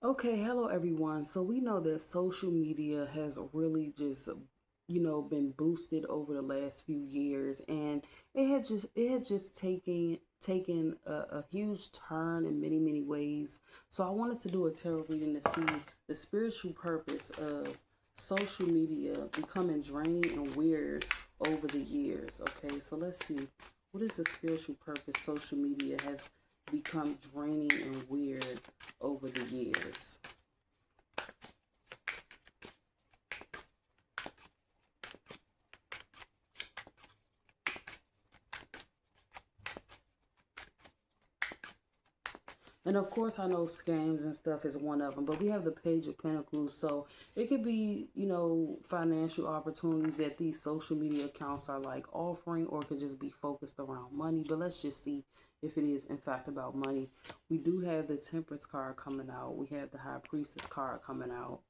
Okay, hello everyone. So we know that social media has really just been boosted over the last few years, and it had just taken a huge turn in many ways. So I wanted to do a tarot reading to see the spiritual purpose of social media becoming draining and weird over the years. Okay, so let's see, what is the spiritual purpose social media has become draining and weird over the years. And of course, I know scams and stuff is one of them, but we have the Page of Pentacles. So it could be, financial opportunities that these social media accounts are like offering, or it could just be focused around money. But let's just see if it is, in fact, about money. We do have the Temperance card coming out, we have the High Priestess card coming out,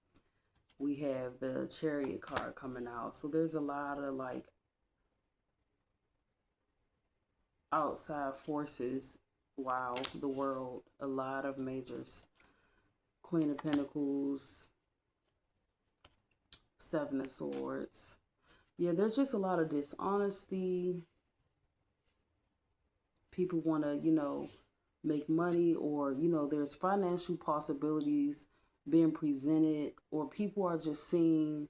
we have the Chariot card coming out. So there's a lot of like outside forces. Wow, the world, a lot of majors. Queen of Pentacles, Seven of Swords. Yeah, there's just a lot of dishonesty. People want to, make money, or, there's financial possibilities being presented, or people are just seeing,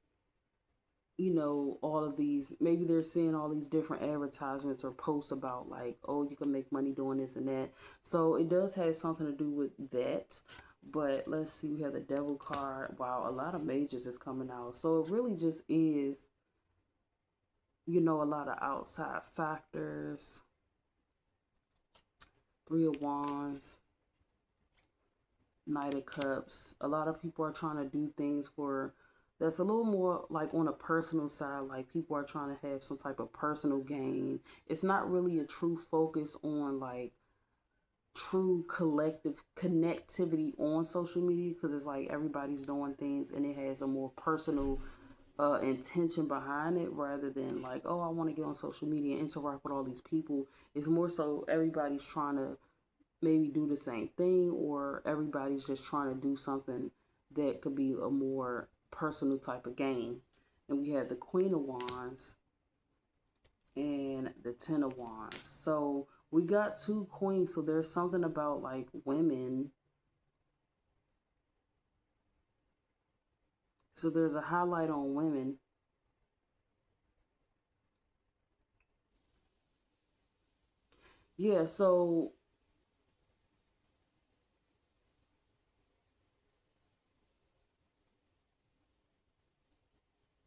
all of these. Maybe they're seeing all these different advertisements or posts about, like, oh, you can make money doing this and that. So it does have something to do with that. But let's see, we have the Devil card. Wow, a lot of majors is coming out. So it really just is, a lot of outside factors. Three of Wands, Knight of Cups. A lot of people are trying to do things for that's a little more like on a personal side. Like people are trying to have some type of personal gain. It's not really a true focus on like true collective connectivity on social media, because it's like everybody's doing things and it has a more personal intention behind it, rather than like, oh, I want to get on social media and interact with all these people. It's more so everybody's trying to maybe do the same thing, or everybody's just trying to do something that could be a more personal type of gain. And we have the Queen of Wands and the Ten of Wands. So we got two queens. So there's something about like women. So there's a highlight on women. Yeah, so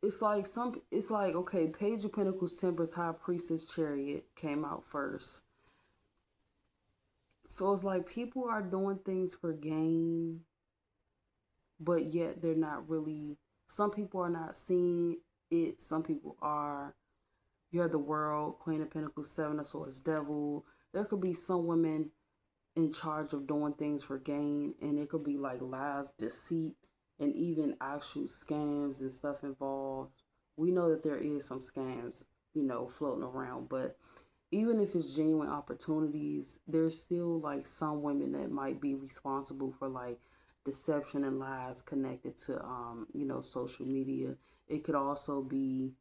it's like, okay, Page of Pentacles, Temperance, High Priestess, Chariot came out first. So it's like people are doing things for gain, but yet they're not really. Some people are not seeing it, some people are. You have the World, Queen of Pentacles, Seven of Swords, Devil. There could be some women in charge of doing things for gain, and it could be like lies, deceit, and even actual scams and stuff involved. We know that there is some scams, floating around, but even if it's genuine opportunities, there's still like some women that might be responsible for like deception and lies connected to social media. It could also be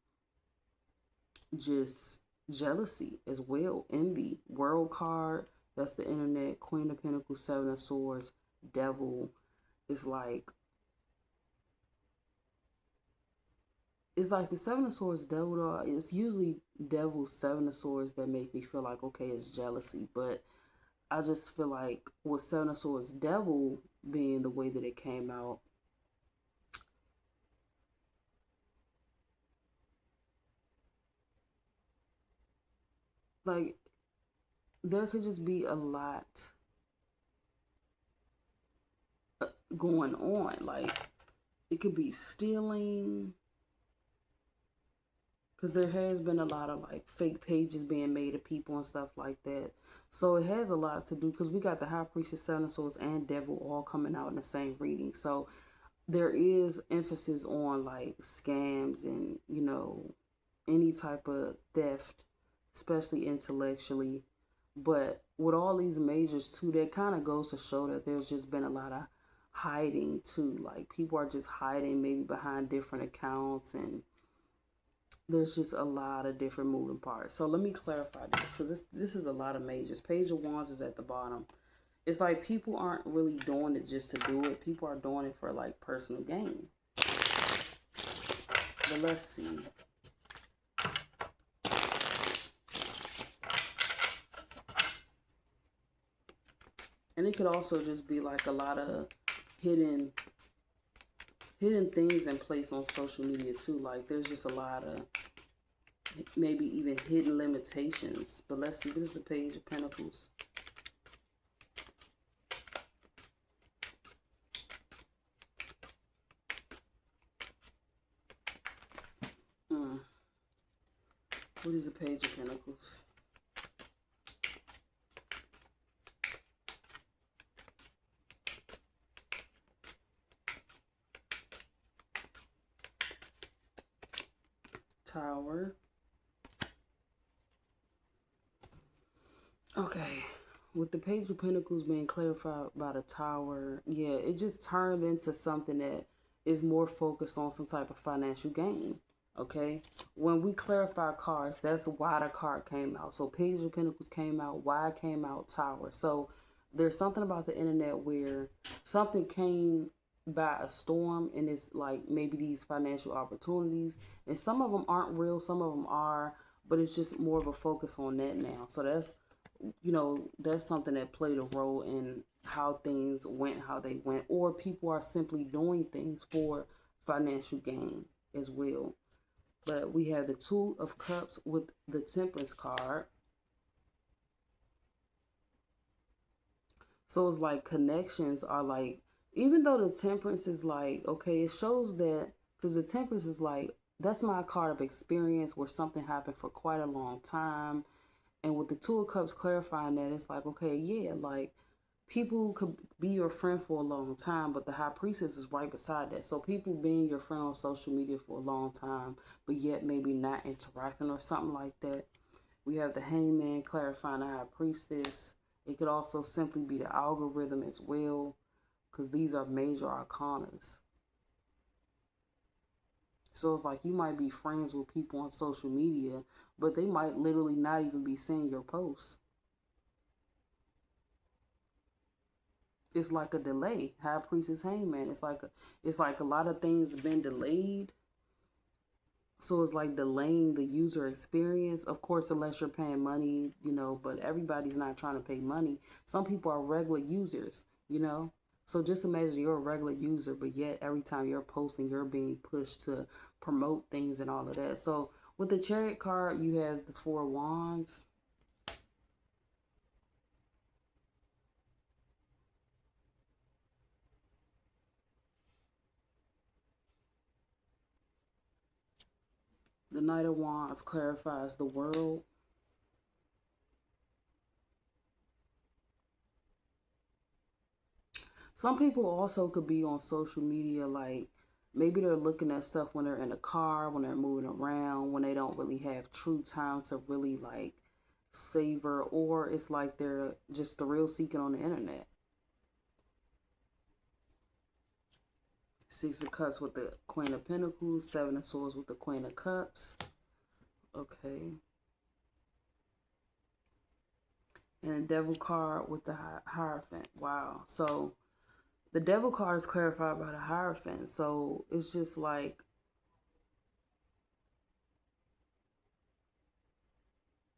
just jealousy as well, envy. World card, that's the internet. Queen of Pentacles, Seven of Swords, Devil. It's like it's like the Seven of Swords, Devil. It's usually Devil, Seven of Swords that make me feel like, okay, it's jealousy. But I just feel like with Seven of Swords, Devil being the way that it came out, like there could just be a lot going on. Like it could be stealing, because there has been a lot of like fake pages being made of people and stuff like that. So it has a lot to do, because we got the High Priestess, Seven of Swords, and Devil all coming out in the same reading. So there is emphasis on like scams and any type of theft, especially intellectually. But with all these majors too, that kind of goes to show that there's just been a lot of hiding too. Like people are just hiding maybe behind different accounts, and there's just a lot of different moving parts. So let me clarify this, because this is a lot of majors. Page of Wands is at the bottom. It's like people aren't really doing it just to do it. People are doing it for like personal gain. But let's see. And it could also just be like a lot of hidden things in place on social media too. Like there's just a lot of maybe even hidden limitations. But let's see, this is the Page of Pentacles. What is the Page of Pentacles? Tower. Okay. With the Page of Pentacles being clarified by the Tower, yeah, it just turned into something that is more focused on some type of financial gain. Okay, when we clarify cards, that's why the card came out. So Page of Pentacles came out, why it came out, Tower. So there's something about the internet where something came by a storm, and it's like maybe these financial opportunities, and some of them aren't real, some of them are, but it's just more of a focus on that now. So that's, you know, that's something that played a role in how things went, how they went, or people are simply doing things for financial gain as well. But we have the Two of Cups with the Temperance card. So it's like connections are like, even though the Temperance is like, okay, it shows that, because the Temperance is like, that's my card of experience where something happened for quite a long time. And with the Two of Cups clarifying that, it's like, okay, yeah, like people could be your friend for a long time, but the High Priestess is right beside that. So people being your friend on social media for a long time, but yet maybe not interacting or something like that. We have the Hangman clarifying the High Priestess. It could also simply be the algorithm as well, because these are major arcanas. So it's like you might be friends with people on social media, but they might literally not even be seeing your posts. It's like a delay. High Priestess, Hangman. It's like a lot of things been delayed. So it's like delaying the user experience. Of course, unless you're paying money, you know, but everybody's not trying to pay money. Some people are regular users, you know. So just imagine you're a regular user, but yet every time you're posting, you're being pushed to promote things and all of that. So with the Chariot card, you have the Four Wands. The Knight of Wands clarifies the world. Some people also could be on social media, like maybe they're looking at stuff when they're in a car, when they're moving around, when they don't really have true time to really like savor, or it's like they're just thrill seeking on the internet. Six of Cups with the Queen of Pentacles, Seven of Swords with the Queen of Cups. Okay. And Devil card with the Hierophant. Wow. So the Devil card is clarified by the Hierophant. So it's just like,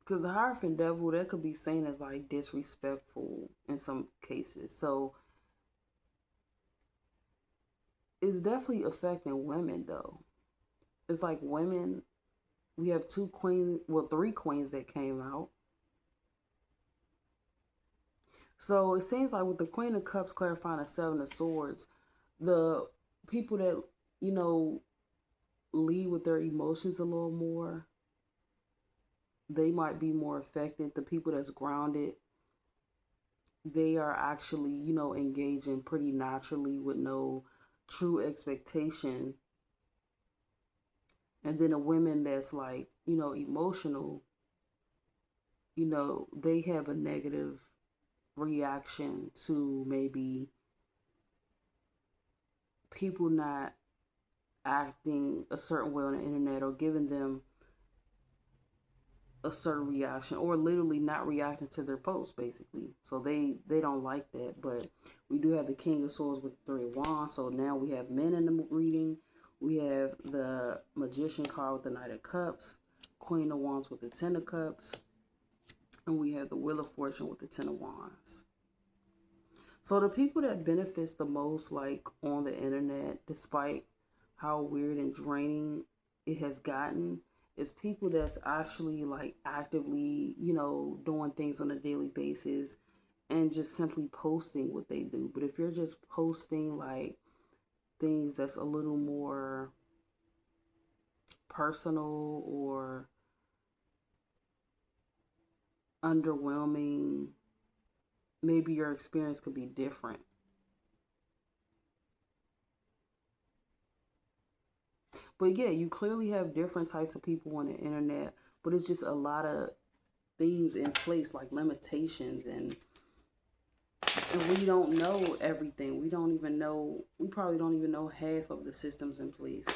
because the Hierophant Devil, that could be seen as like disrespectful in some cases. So it's definitely affecting women though. It's like women, we have two queens, well, three queens that came out. So it seems like with the Queen of Cups clarifying the Seven of Swords, the people that, you know, lead with their emotions a little more, they might be more affected. The people that's grounded, they are actually, you know, engaging pretty naturally with no true expectation. And then the women that's like, you know, emotional, you know, they have a negative reaction to maybe people not acting a certain way on the internet or giving them a certain reaction or literally not reacting to their posts basically. So they don't like that. But we do have the King of Swords with the Three of Wands. So now we have men in the reading. We have the Magician card with the Knight of Cups, Queen of Wands with the Ten of Cups, and we have the Wheel of Fortune with the Ten of Wands. So the people that benefits the most like on the internet, despite how weird and draining it has gotten, is people that's actually like actively, doing things on a daily basis and just simply posting what they do. But if you're just posting like things that's a little more personal or underwhelming, maybe your experience could be different. But yeah, you clearly have different types of people on the internet, but it's just a lot of things in place, like limitations, and we don't know everything. We probably don't even know half of the systems in place.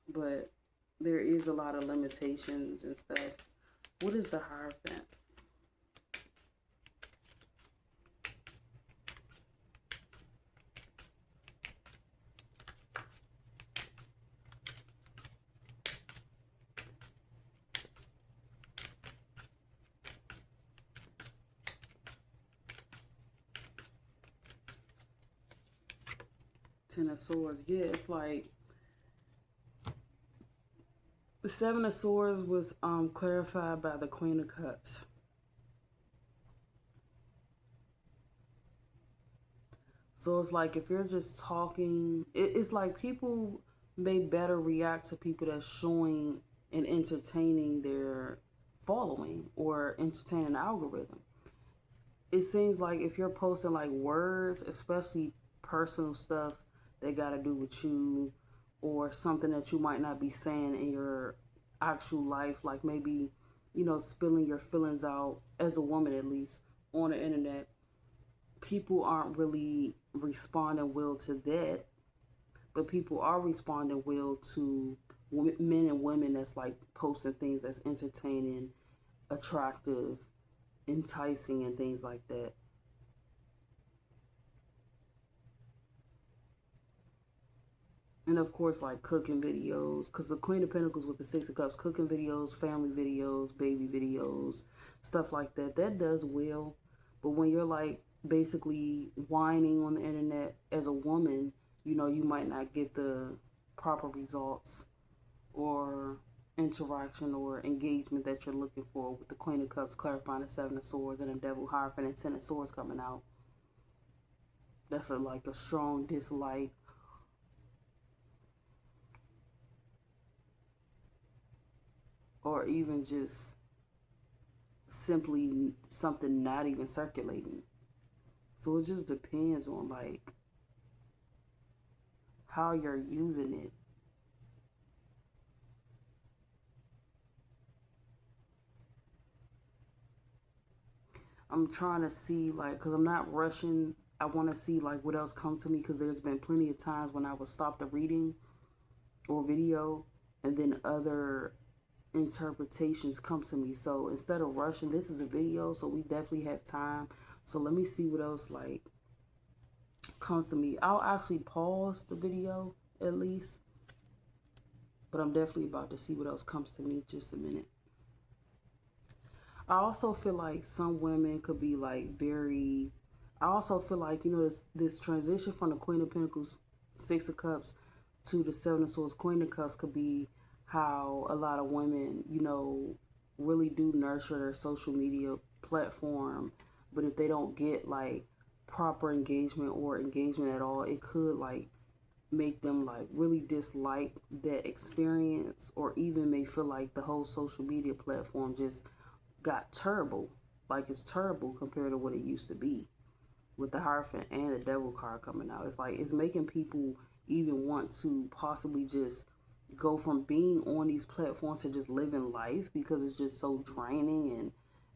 But there is a lot of limitations and stuff. What is the Hierophant? Ten of Swords. Yeah, it's like the Seven of Swords was clarified by the Queen of Cups. So it's like if you're just talking, it's like people may better react to people that's showing and entertaining their following or entertaining the algorithm. It seems like if you're posting like words, especially personal stuff that got to do with you or something that you might not be saying in your actual life, like maybe, spilling your feelings out as a woman at least on the internet, people aren't really responding well to that, but people are responding well to men and women that's like posting things that's entertaining, attractive, enticing, and things like that. And of course, like cooking videos, because the Queen of Pentacles with the Six of Cups, cooking videos, family videos, baby videos, stuff like that, that does well. But when you're like basically whining on the internet as a woman, you might not get the proper results or interaction or engagement that you're looking for with the Queen of Cups clarifying the Seven of Swords and the Devil Hierophant and Ten of Swords coming out. That's like a strong dislike or even just simply something not even circulating. So it just depends on like how you're using it. I'm trying to see like, because I'm not rushing. I want to see like what else come to me, because there's been plenty of times when I would stop the reading or video and then other interpretations come to me. So instead of rushing, this is a video, so we definitely have time. So let me see what else like comes to me. I'll actually pause the video at least, but I'm definitely about to see what else comes to me. Just a minute. I also feel like some women could be like very. I also feel like this transition from the Queen of Pentacles, Six of Cups, to the Seven of Swords, Queen of Cups could be how a lot of women, really do nurture their social media platform, but if they don't get like proper engagement or engagement at all, it could like make them like really dislike that experience, or even may feel like the whole social media platform just got terrible. Like it's terrible compared to what it used to be, with the Hierophant and the Devil card coming out. It's like it's making people even want to possibly just go from being on these platforms to just living life, because it's just so draining and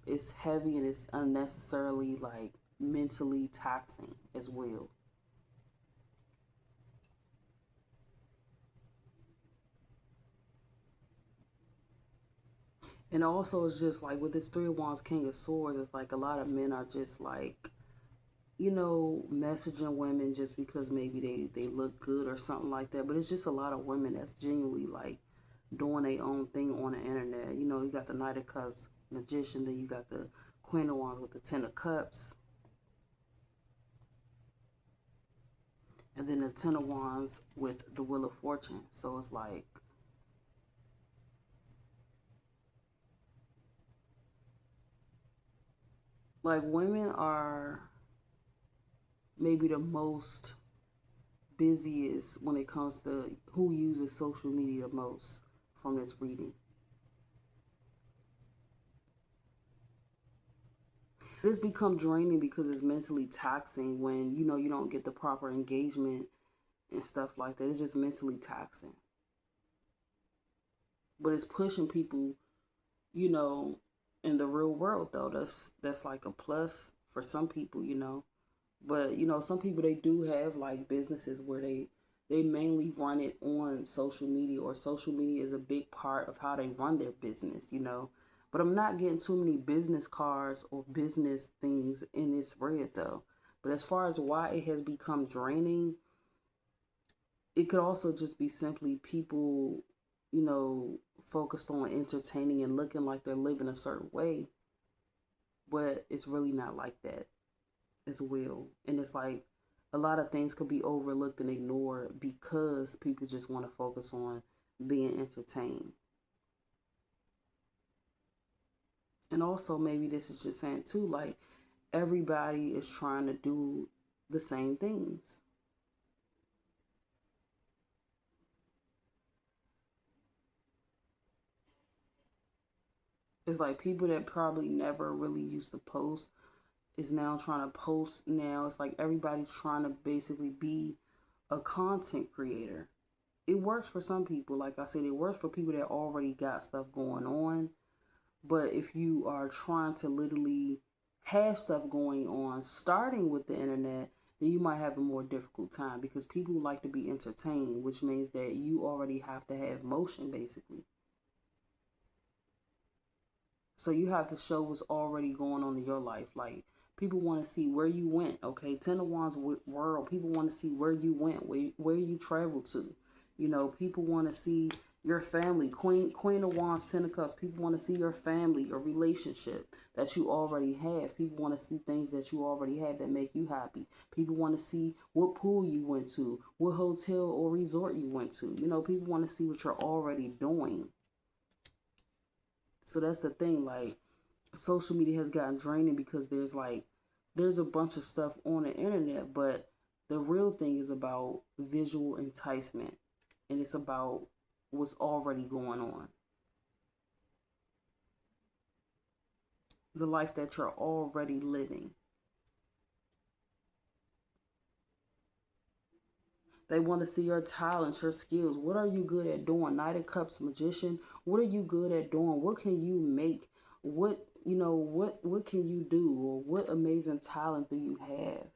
it's heavy and it's unnecessarily like mentally taxing as well. And also, it's just like with this Three of Wands, King of Swords, it's like a lot of men are just like, messaging women just because maybe they look good or something like that. But it's just a lot of women that's genuinely like doing their own thing on the internet. You got the Knight of Cups, Magician, then you got the Queen of Wands with the Ten of Cups, and then the Ten of Wands with the Wheel of Fortune. So it's like women are maybe the most busiest when it comes to who uses social media the most from this reading. It's become draining because it's mentally taxing when you don't get the proper engagement and stuff like that. It's just mentally taxing. But it's pushing people, you know, in the real world though. That's like a plus for some people. But some people they do have like businesses where they mainly run it on social media, or social media is a big part of how they run their business. But I'm not getting too many business cards or business things in this spread though. But as far as why it has become draining, it could also just be simply people, focused on entertaining and looking like they're living a certain way, but it's really not like that as well. And it's like a lot of things could be overlooked and ignored because people just want to focus on being entertained. And also, maybe this is just saying too, like everybody is trying to do the same things. It's like people that probably never really used to post is now trying to post now. It's like everybody's trying to basically be a content creator. It works for some people. Like I said, it works for people that already got stuff going on. But if you are trying to literally have stuff going on, starting with the internet, then you might have a more difficult time because people like to be entertained, which means that you already have to have motion basically. So you have to show what's already going on in your life. Like people want to see where you went. Okay, Ten of Wands world. People want to see where you went, where you traveled to. People want to see your family. Queen of Wands, Ten of Cups. People want to see your family, your relationship that you already have. People want to see things that you already have that make you happy. People want to see what pool you went to, what hotel or resort you went to. People want to see what you're already doing. So that's the thing. Like social media has gotten draining because there's a bunch of stuff on the internet, but the real thing is about visual enticement, and it's about what's already going on, the life that you're already living. They want to see your talents, your skills. What are you good at doing? Knight of Cups, Magician. What are you good at doing? What can you make? What can you do? Or what amazing talent do you have?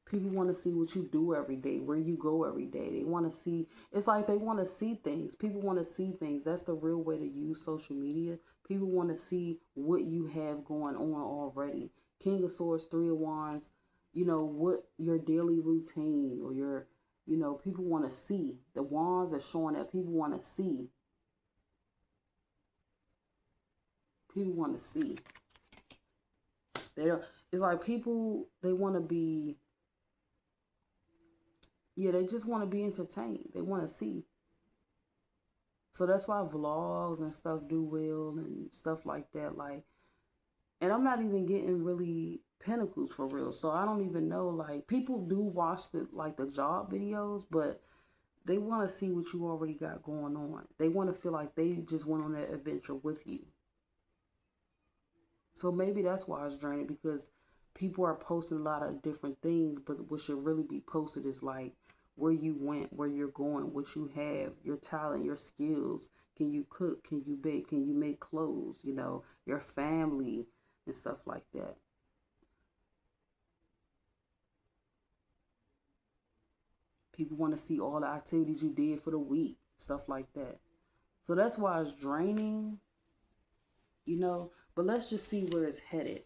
People want to see what you do every day, where you go every day. They want to see, it's like they want to see things. People want to see things. That's the real way to use social media. People want to see what you have going on already. King of Swords, Three of Wands, what your daily routine or people want to see. The wands are showing that people want to see. People want to see. They don't, it's like people, they want to be, yeah, they just want to be entertained. They want to see. So that's why vlogs and stuff do well and stuff like that. Like, and I'm not even getting really pinnacles for real. So I don't even know. Like, people do watch the job videos, but they want to see what you already got going on. They want to feel like they just went on that adventure with you. So maybe that's why it's draining, because people are posting a lot of different things, but what should really be posted is like where you went, where you're going, what you have, your talent, your skills. Can you cook? Can you bake? Can you make clothes? Your family and stuff like that. People want to see all the activities you did for the week, stuff like that. So that's why it's draining, you know. But let's just see where it's headed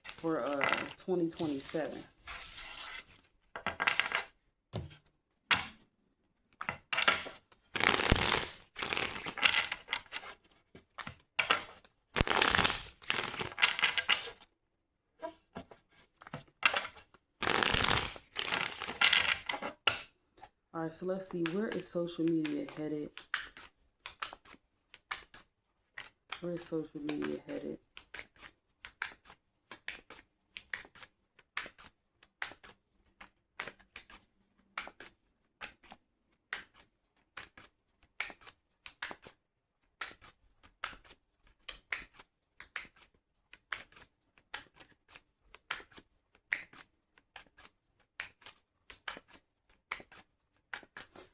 for 2027. All right, so let's see, where is social media headed? Where is social media headed?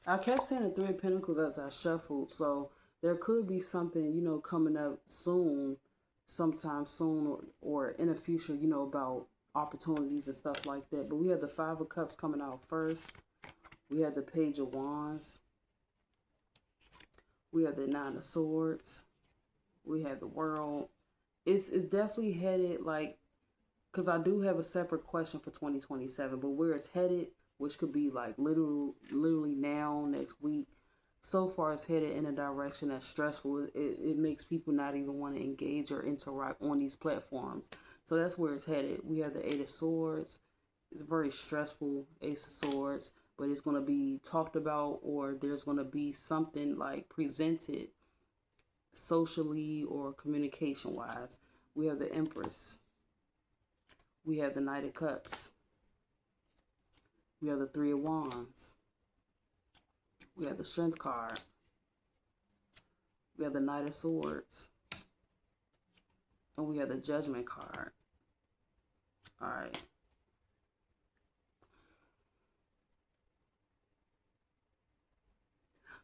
I kept seeing the Three of Pentacles as I shuffled, so there could be something, you know, coming up soon, sometime soon, or in the future, you know, about opportunities and stuff like that. But we have the Five of Cups coming out first. We have the Page of Wands. We have the Nine of Swords. We have the World. It's definitely headed, like, because I do have a separate question for 2027, but where it's headed, which could be like literally now, next week, so far it's headed in a direction that's stressful. It makes people not even want to engage or interact on these platforms. So that's where it's headed. We have the Eight of Swords. It's very stressful, Ace of Swords, but it's going to be talked about, or there's going to be something like presented socially or communication wise. We have the Empress. We have the Knight of Cups. We have the Three of Wands. We have the Strength card. We have the Knight of Swords. And we have the Judgment card. All right.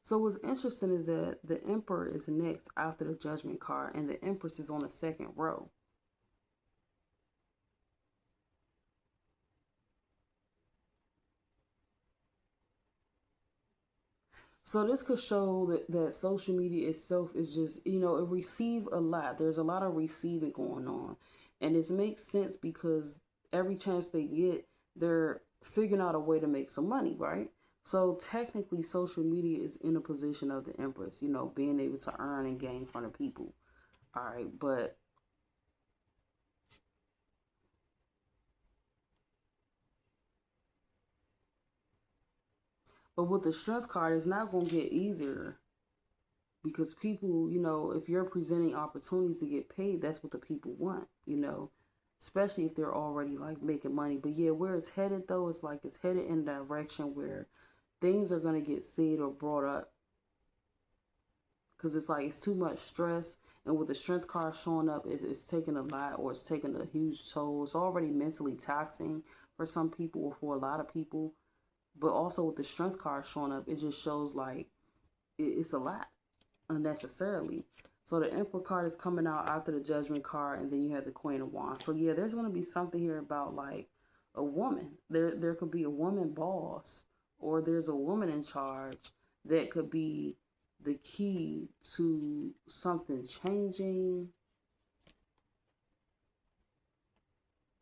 So what's interesting is that the Emperor is next after the Judgment card, and the Empress is on the second row. So this could show that social media itself is just, you know, it receive a lot. There's a lot of receiving going on. And this makes sense because every chance they get, they're figuring out a way to make some money, right? So technically social media is in a position of the Empress, you know, being able to earn and gain from the people. All right, but with the Strength card, it's not going to get easier because people, you know, if you're presenting opportunities to get paid, that's what the people want, you know, especially if they're already like making money. But yeah, where it's headed though, it's like it's headed in a direction where things are going to get said or brought up because it's like it's too much stress. And with the Strength card showing up, it's taking a lot, or it's taking a huge toll. It's already mentally taxing for some people or for a lot of people. But also with the Strength card showing up, it just shows like it's a lot unnecessarily. So the Emperor card is coming out after the Judgment card, and then you have the Queen of Wands. So yeah, there's going to be something here about like a woman. There could be a woman boss, or there's a woman in charge that could be the key to something changing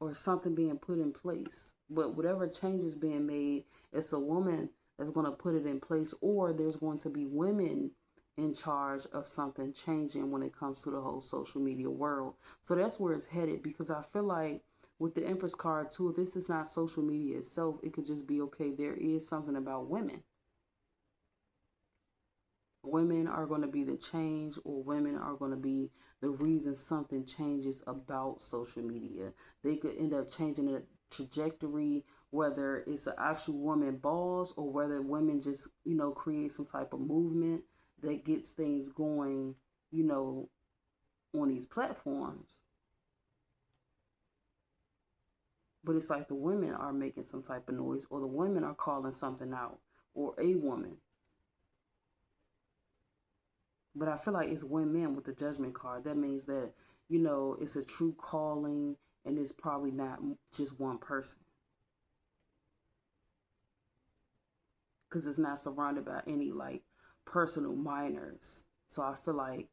or something being put in place. But whatever change is being made, it's a woman that's going to put it in place, or there's going to be women in charge of something changing when it comes to the whole social media world. So that's where it's headed, because I feel like with the Empress card too, if this is not social media itself, it could just be, okay, there is something about women. Women are going to be the change, or women are going to be the reason something changes about social media. They could end up changing the trajectory, whether it's an actual woman boss or whether women just, you know, create some type of movement that gets things going, you know, on these platforms. But it's like the women are making some type of noise, or the women are calling something out, or a woman. But I feel like it's women with the Judgment card. That means that, you know, it's a true calling, and it's probably not just one person. because it's not surrounded by any like personal minors. So I feel like,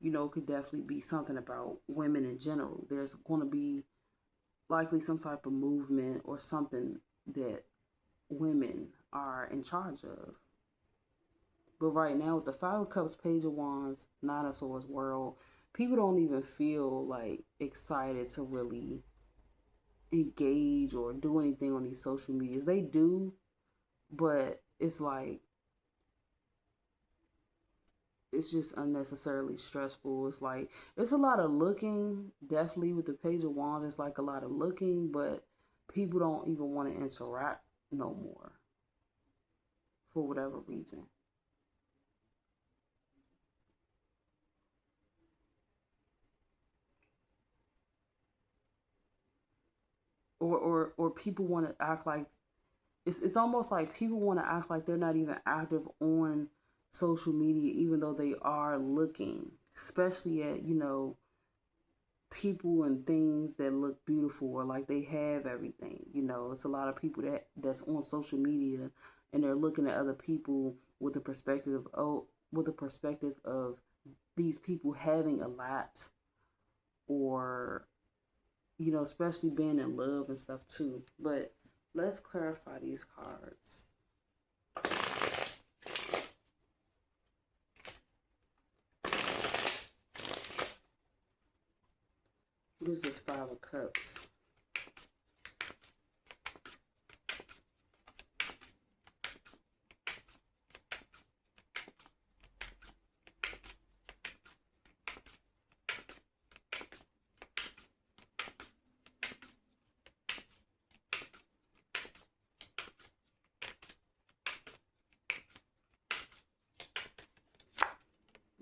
it could definitely be something about women in general. There's going to be likely some type of movement or something that women are in charge of. But right now, with the Five of Cups, Page of Wands, Nine of Swords world, people don't even feel like excited to really engage or do anything on these social medias. They do, but it's like it's just unnecessarily stressful. It's like it's a lot of looking, definitely with the Page of Wands. It's like a lot of looking, but people don't even want to interact no more for whatever reason. Or people want to act like it's almost like people want to act like they're not even active on social media, even though they are looking, especially at people and things that look beautiful or like they have everything. It's a lot of people that's on social media and they're looking at other people with the perspective of these people having a lot, or especially being in love and stuff too. But let's clarify these cards. What is this Five of Cups?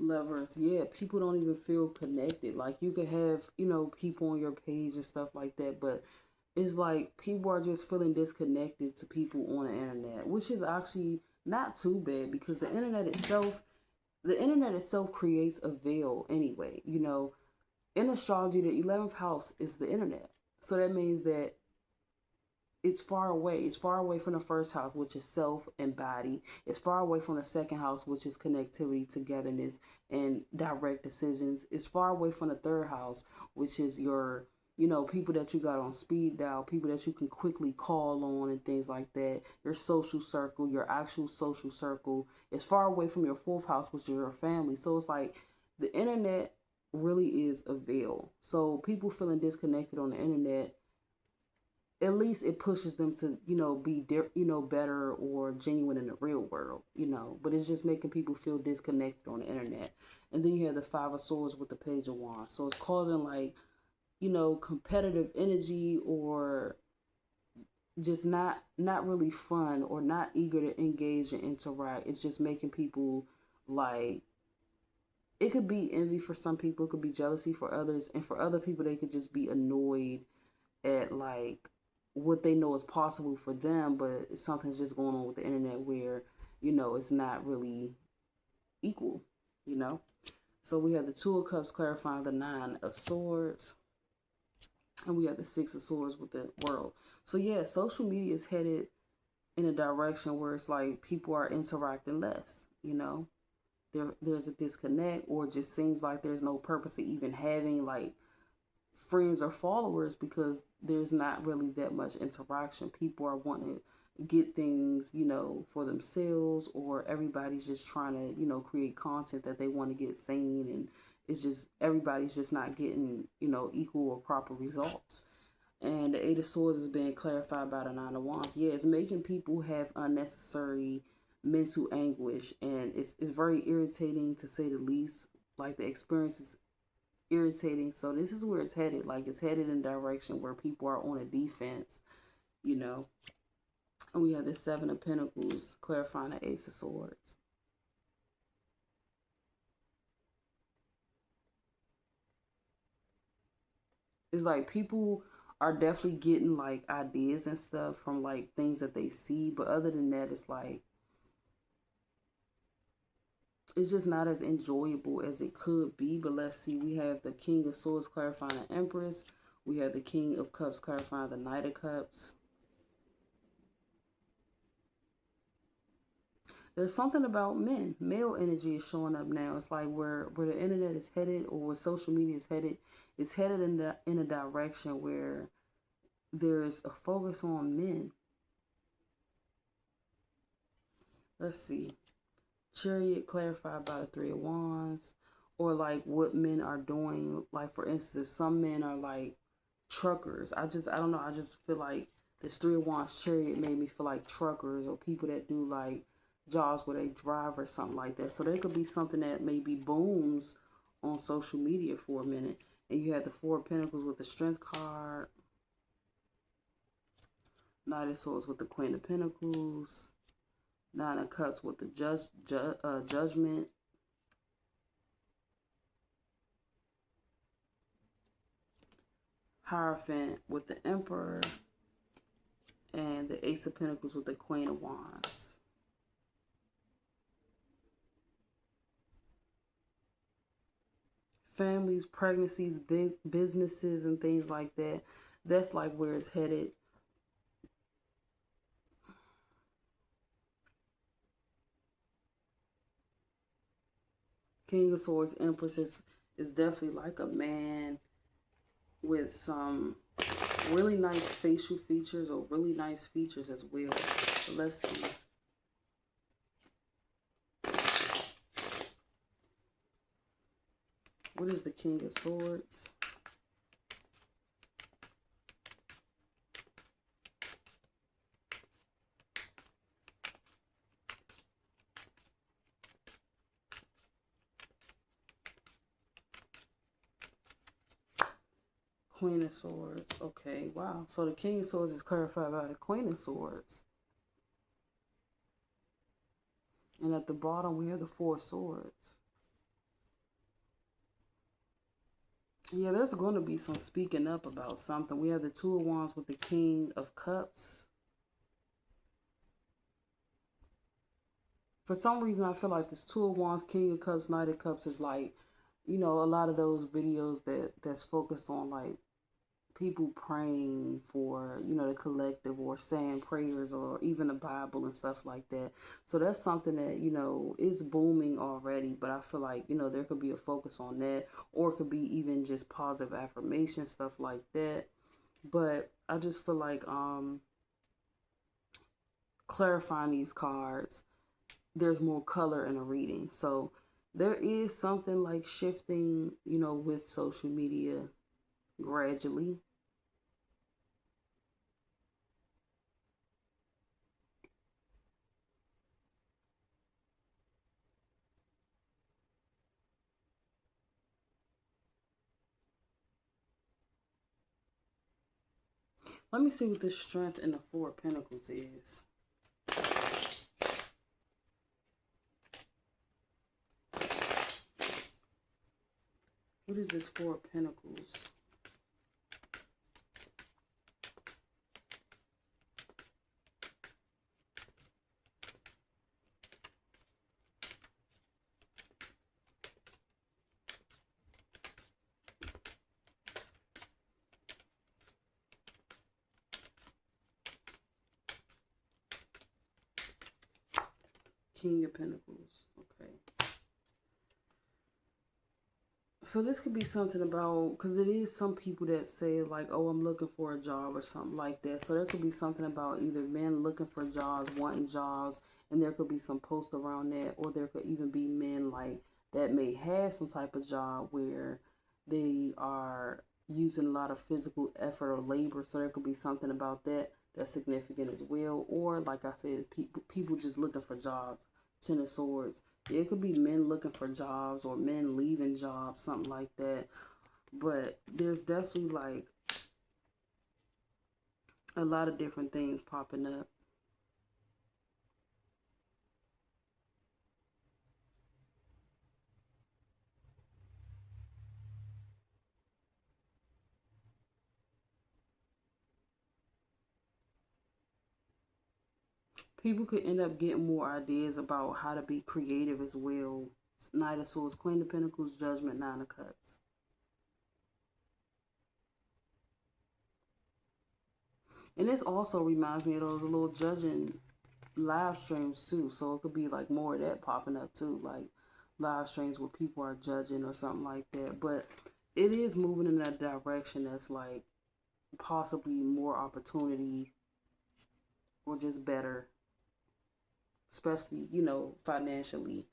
Lovers, yeah, people don't even feel connected. Like you could have, people on your page and stuff like that, but it's like people are just feeling disconnected to people on the internet, which is actually not too bad because the internet itself creates a veil anyway. In astrology, the 11th house is the internet. So that means that it's far away. It's far away from the first house, which is self and body. It's far away from the second house, which is connectivity, togetherness, and direct decisions. It's far away from the third house, which is your, people that you got on speed dial, people that you can quickly call on and things like that. Your social circle, your actual social circle. It's far away from your fourth house, which is your family. So it's like the internet really is a veil. So people feeling disconnected on the internet, at least it pushes them to be better or genuine in the real world, but it's just making people feel disconnected on the internet. And then you have the Five of Swords with the Page of Wands, so it's causing like competitive energy, or just not really fun or not eager to engage and interact. It's just making people like, it could be envy for some people, it could be jealousy for others, and for other people they could just be annoyed at like what they know is possible for them, but something's just going on with the internet where it's not really equal. you know so we have the Two of Cups clarifying the Nine of Swords, and we have the Six of Swords with the World. So yeah, social media is headed in a direction where it's like people are interacting less. There's a disconnect, or it just seems like there's no purpose to even having like friends or followers, because there's not really that much interaction. People are wanting to get things, for themselves, or everybody's just trying to, create content that they want to get seen, and it's just everybody's just not getting, equal or proper results. And the Eight of Swords is being clarified by the Nine of Wands. Yeah, it's making people have unnecessary mental anguish, and it's very irritating to say the least. Like the experience is irritating. So this is where it's headed. Like it's headed in a direction where people are on a defense, you know. And we have the Seven of Pentacles clarifying the Ace of Swords. It's like people are definitely getting like ideas and stuff from like things that they see, but other than that, it's like it's just not as enjoyable as it could be. But let's see, we have the King of Swords clarifying the Empress. We have the King of Cups clarifying the Knight of Cups. There's something about men. Male energy is showing up now. It's like where the internet is headed, or where social media is headed. It's headed in a direction where there's a focus on men. Let's see. Chariot clarified by the Three of Wands, or like what men are doing. Like for instance, some men are like truckers. I don't know. I just feel like this Three of Wands Chariot made me feel like truckers or people that do like jobs where they drive or something like that. So there could be something that maybe booms on social media for a minute. And you have the Four of Pentacles with the Strength card, Knight of Swords with the Queen of Pentacles, Nine of Cups with the Judgment, Hierophant with the Emperor, and the Ace of Pentacles with the Queen of Wands. Families, pregnancies, businesses, and things like that. That's like where it's headed. King of Swords, Empress is definitely like a man with some really nice facial features or really nice features as well. So let's see. What is the King of Swords? Queen of Swords. Okay, wow. So the King of Swords is clarified by the Queen of Swords. And at the bottom, we have the Four of Swords. Yeah, there's going to be some speaking up about something. We have the Two of Wands with the King of Cups. For some reason, I feel like this Two of Wands, King of Cups, Knight of Cups is like, you know, a lot of those videos that's focused on like people praying for, you know, the collective or saying prayers or even the Bible and stuff like that. So that's something that, you know, is booming already, but I feel like, you know, there could be a focus on that, or it could be even just positive affirmation, stuff like that. But I just feel like clarifying these cards, there's more color in a reading. So there is something like shifting, you know, with social media gradually. Let me see what the Strength in the Four of Pentacles is. What is this Four of Pentacles? King of Pentacles. Okay. So this could be something about, because it is some people that say like, oh, I'm looking for a job or something like that. So there could be something about either men looking for jobs, wanting jobs, and there could be some post around that, or there could even be men like that may have some type of job where they are using a lot of physical effort or labor. So there could be something about that that's significant as well. Or like I said, people just looking for jobs. Ten of Swords. It could be men looking for jobs or men leaving jobs, something like that. But there's definitely like a lot of different things popping up. People could end up getting more ideas about how to be creative as well. Knight of Swords, Queen of Pentacles, Judgment, Nine of Cups. And this also reminds me of those little judging live streams too. So it could be like more of that popping up too, like live streams where people are judging or something like that. But it is moving in that direction that's like possibly more opportunity or just better, especially, financially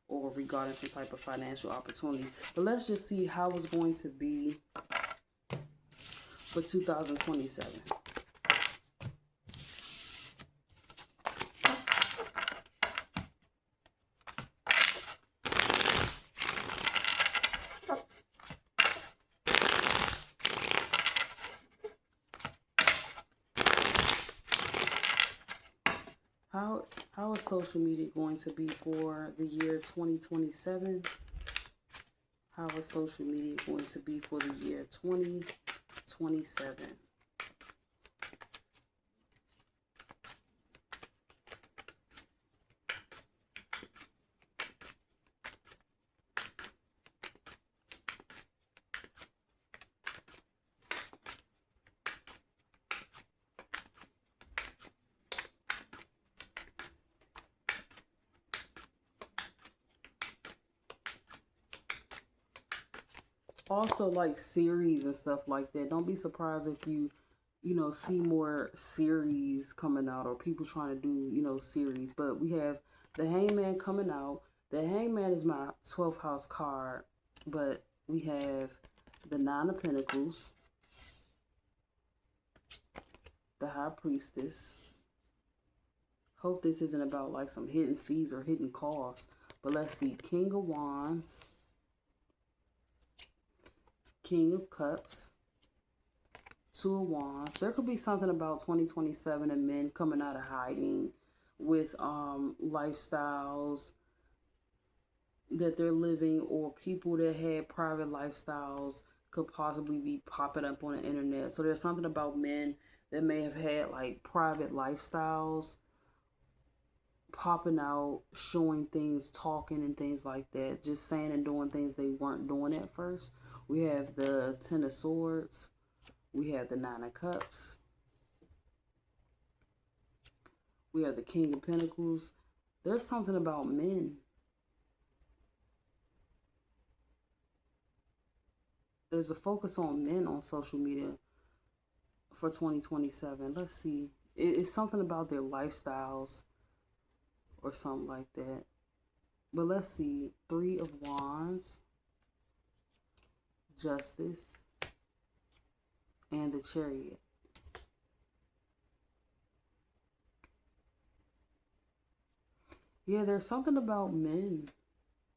or regarding some type of financial opportunity. But let's just see how it's going to be for 2027. How is social media going to be for the year 2027? How is social media going to be for the year 2027? Also, like series and stuff like that. Don't be surprised if you see more series coming out or people trying to do, series. But we have the Hangman coming out. The Hangman is my 12th house card, but we have the Nine of Pentacles, the High Priestess. Hope this isn't about like some hidden fees or hidden costs. But let's see, King of Wands, King of Cups, Two of Wands. There could be something about 2027 and men coming out of hiding with lifestyles that they're living, or people that had private lifestyles could possibly be popping up on the internet. So there's something about men that may have had like private lifestyles popping out, showing things, talking and things like that, just saying and doing things they weren't doing at first. We have the Ten of Swords. We have the Nine of Cups. We have the King of Pentacles. There's something about men. There's a focus on men on social media for 2027. Let's see. It's something about their lifestyles or something like that. But let's see. Three of Wands, Justice, and the Chariot. Yeah, there's something about men.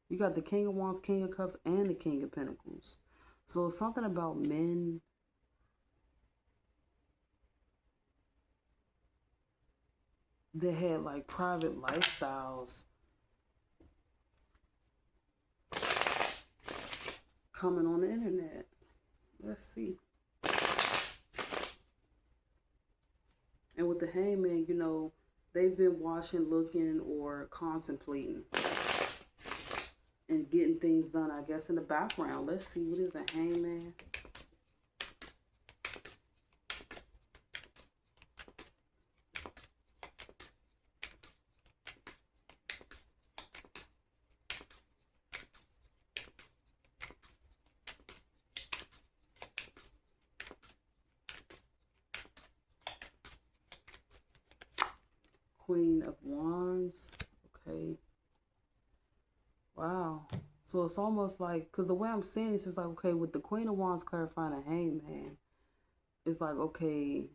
You got the King of Wands, King of Cups, and the King of Pentacles. So it's something about men that had like private lifestyles coming on the internet. Let's see. And with the Hangman, they've been watching, looking, or contemplating and getting things done, I guess, in the background. Let's see, what is the Hangman? Queen of Wands. Okay. Wow. So it's almost like, because the way I'm seeing this is like, okay, with the Queen of Wands clarifying a Hangman, it's like, okay,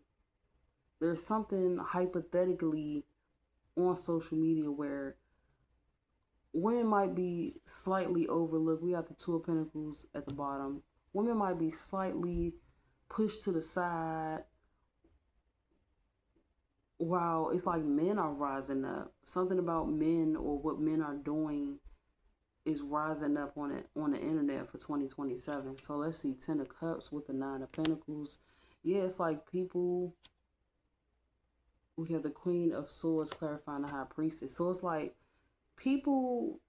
there's something hypothetically on social media where women might be slightly overlooked. We have the Two of Pentacles at the bottom. Women might be slightly pushed to the side, while it's like men are rising up. Something about men or what men are doing is rising up on the internet for 2027. So let's see, Ten of Cups with the Nine of Pentacles. Yeah, it's like people. We have the Queen of Swords clarifying the High Priestess. So it's like people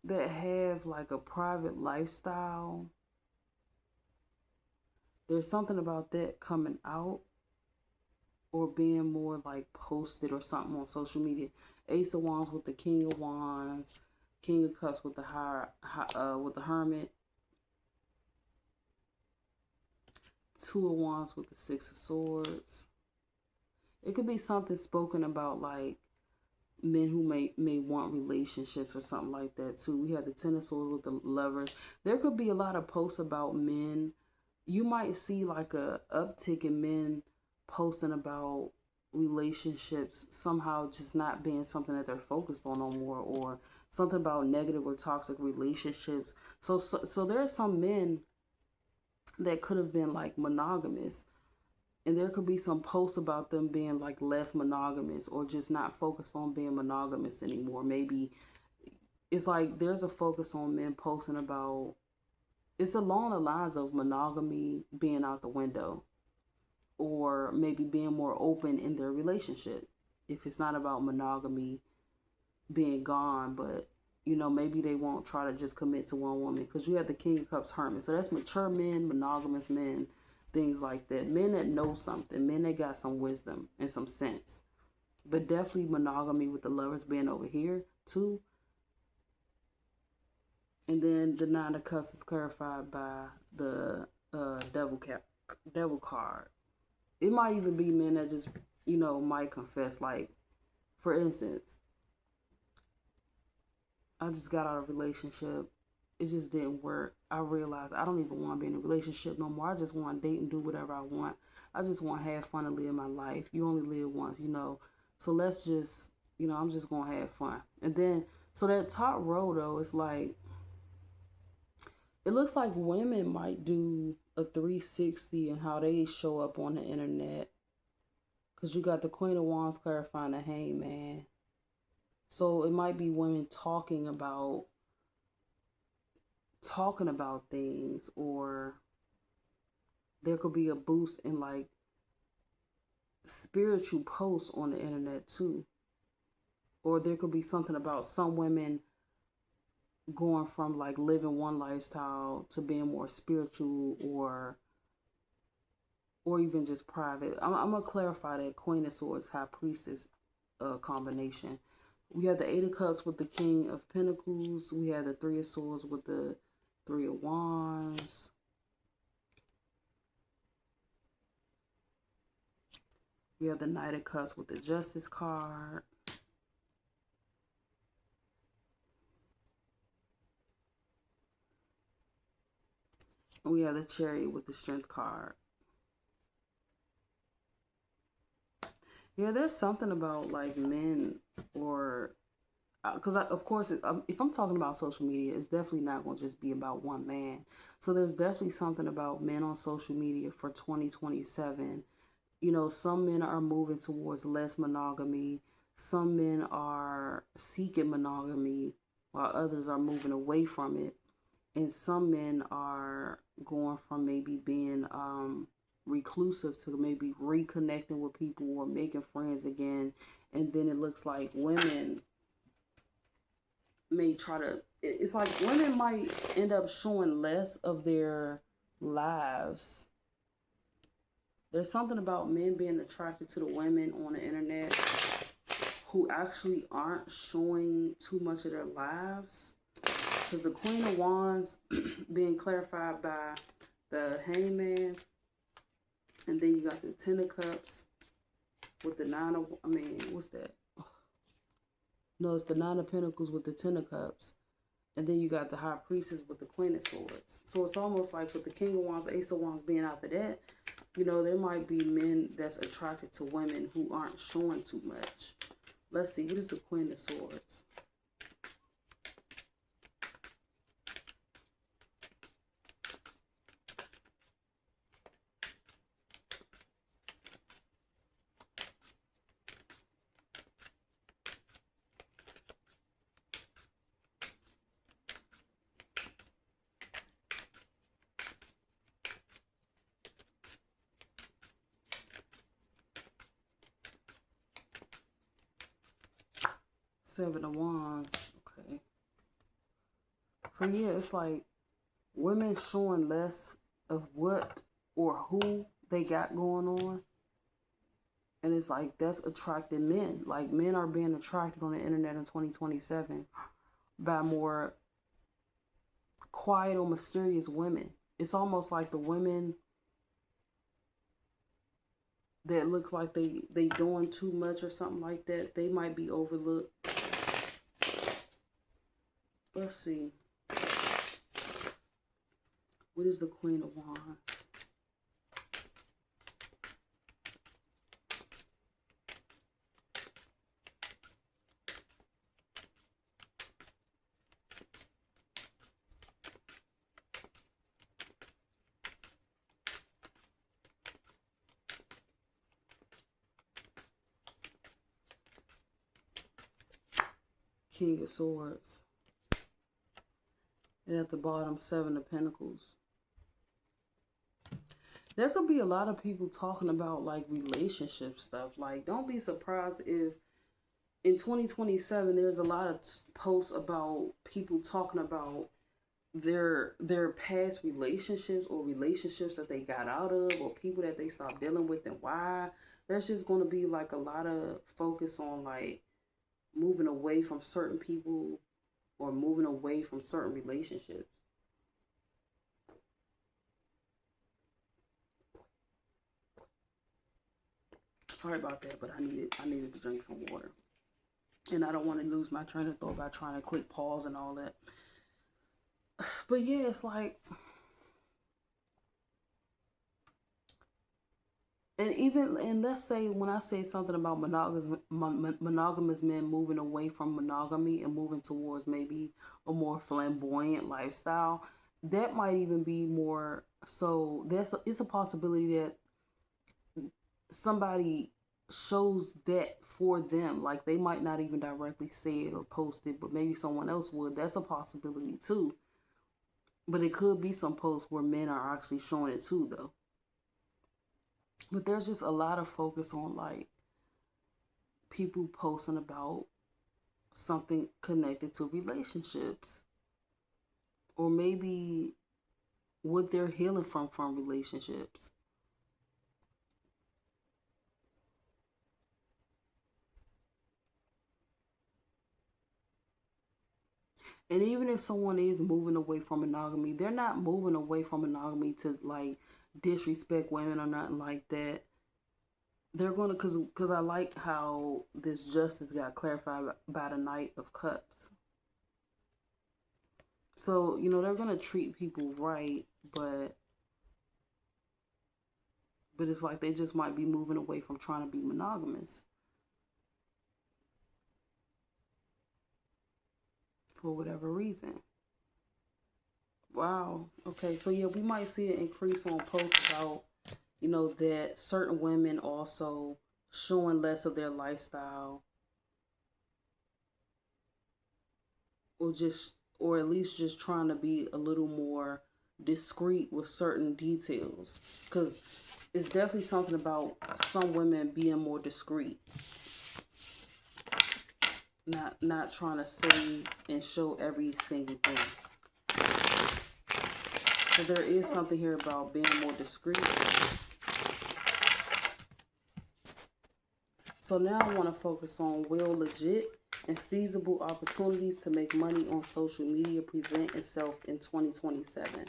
that have like a private lifestyle. There's something about that coming out. or being more like posted or something on social media. Ace of Wands with the King of Wands, King of Cups with the with the Hermit, Two of Wands with the Six of Swords. It could be something spoken about like men who may want relationships or something like that too. We have the Ten of Swords with the Lovers. There could be a lot of posts about men. You might see like a uptick in men posting about relationships somehow just not being something that they're focused on no more, or something about negative or toxic relationships. So there are some men that could have been like monogamous, and there could be some posts about them being like less monogamous or just not focused on being monogamous anymore. Maybe it's like there's a focus on men posting about, it's along the lines of monogamy being out the window, or maybe being more open in their relationship. If it's not about monogamy being gone, but maybe they won't try to just commit to one woman, because you have the King of Cups Hermit. So that's mature men, monogamous men, things like that. Men that know something, men that got some wisdom and some sense. But definitely monogamy with the Lovers being over here too. And then the Nine of Cups is clarified by the devil card. It might even be men that just, might confess. Like, for instance, I just got out of a relationship. It just didn't work. I realized I don't even want to be in a relationship no more. I just want to date and do whatever I want. I just want to have fun and live my life. You only live once. So let's just, I'm just going to have fun. And then, so that top row though, it's like, it looks like women might do a 360 and how they show up on the internet. Because you got the Queen of Wands clarifying the Hangman. So it might be women talking about things, or there could be a boost in like spiritual posts on the internet too. Or there could be something about some women going from like living one lifestyle to being more spiritual, or even just private. I'm gonna clarify that Queen of Swords, High Priestess combination. We have the Eight of Cups with the King of Pentacles. We have the Three of Swords with the Three of Wands. We have the Knight of Cups with the Justice card. And we have the Chariot with the Strength card. Yeah, there's something about like men, or because of course, if I'm talking about social media, it's definitely not going to just be about one man. So there's definitely something about men on social media for 2027. Some men are moving towards less monogamy. Some men are seeking monogamy, while others are moving away from it. And some men are going from maybe being reclusive to maybe reconnecting with people or making friends again. And then it looks like women may try to, it's like women might end up showing less of their lives. There's something about men being attracted to the women on the internet who actually aren't showing too much of their lives. Because the Queen of Wands being clarified by the Hangman. And then you got the Ten of Cups with the what's that? No, it's the Nine of Pentacles with the Ten of Cups. And then you got the High Priestess with the Queen of Swords. So it's almost like with the King of Wands, Ace of Wands being after that, there might be men that's attracted to women who aren't showing too much. Let's see, what is the Queen of Swords? Seven of Wands. Okay. So yeah, it's like women showing less of what or who they got going on. And it's like that's attracting men. Like men are being attracted on the internet in 2027 by more quiet or mysterious women. It's almost like the women that look like they doing too much or something like that, they might be overlooked. Let's see. What is the Queen of Wands? King of Swords. And at the bottom, Seven of Pentacles. There could be a lot of people talking about like relationship stuff. Like, don't be surprised if in 2027 there's a lot of posts about people talking about their past relationships or relationships that they got out of or people that they stopped dealing with and why. There's just going to be like a lot of focus on like moving away from certain people or moving away from certain relationships. Sorry about that, but I needed to drink some water. And I don't want to lose my train of thought by trying to click pause and all that. But yeah, it's like, and let's say when I say something about monogamous men moving away from monogamy and moving towards maybe a more flamboyant lifestyle, that might even be more so. It's a possibility that somebody shows that for them. Like they might not even directly say it or post it, but maybe someone else would. That's a possibility too. But it could be some posts where men are actually showing it too, though. But there's just a lot of focus on like people posting about something connected to relationships, or maybe what they're healing from relationships. And even if someone is moving away from monogamy, they're not moving away from monogamy to like disrespect women or nothing like that. They're going to, because I like how this justice got clarified by the Knight of Cups. So, they're going to treat people right, but it's like they just might be moving away from trying to be monogamous for whatever reason. Wow. Okay, so yeah, we might see an increase on posts about, that certain women also showing less of their lifestyle, or at least just trying to be a little more discreet with certain details, because it's definitely something about some women being more discreet, not trying to say and show every single thing. So there is something here about being more discreet. So now I want to focus on will legit and feasible opportunities to make money on social media present itself in 2027.